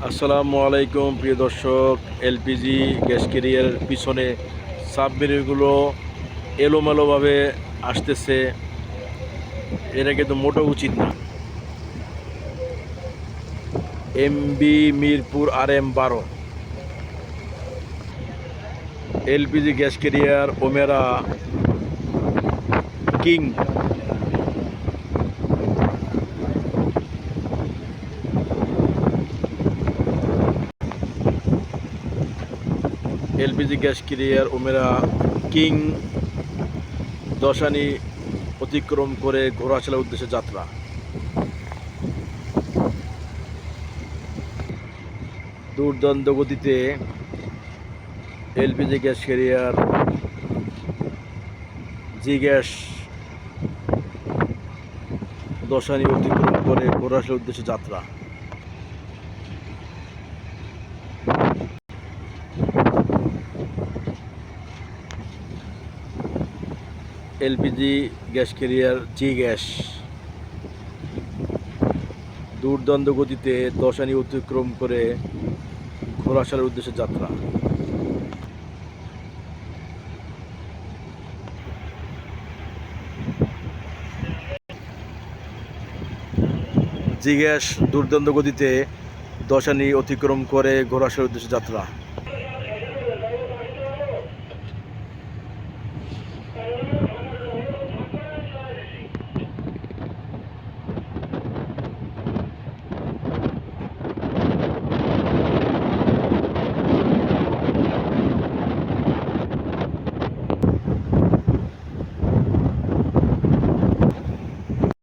আসসালামু আলাইকুম প্রিয় দর্শক। এলপিজি গ্যাস ক্যারিয়ারের পিছনে সাবমেরিনগুলো এলোমেলোভাবে আসতেছে, এটা কিন্তু মোটেও উচিত না। MB Mirpur RM 12 LPG gas carrier Omera king LPG gas carrier Omera king দশানি অতিক্রম করে ঘোড়াশালার উদ্দেশ্যে যাত্রা। দুর্দান্ত গতিতে LPG gas carrier G gas দশানি অতিক্রম করে ঘোড়াশালার উদ্দেশ্যে যাত্রা। LPG gas carrier G gas দুর্দান্ত গতিতে দশানি অতিক্রম করে ঘোড়াশালার উদ্দেশ্যে যাত্রা। জি গ্যাস দুর্দান্ত গতিতে দশানি অতিক্রম করে ঘোড়াশালার উদ্দেশ্যে যাত্রা।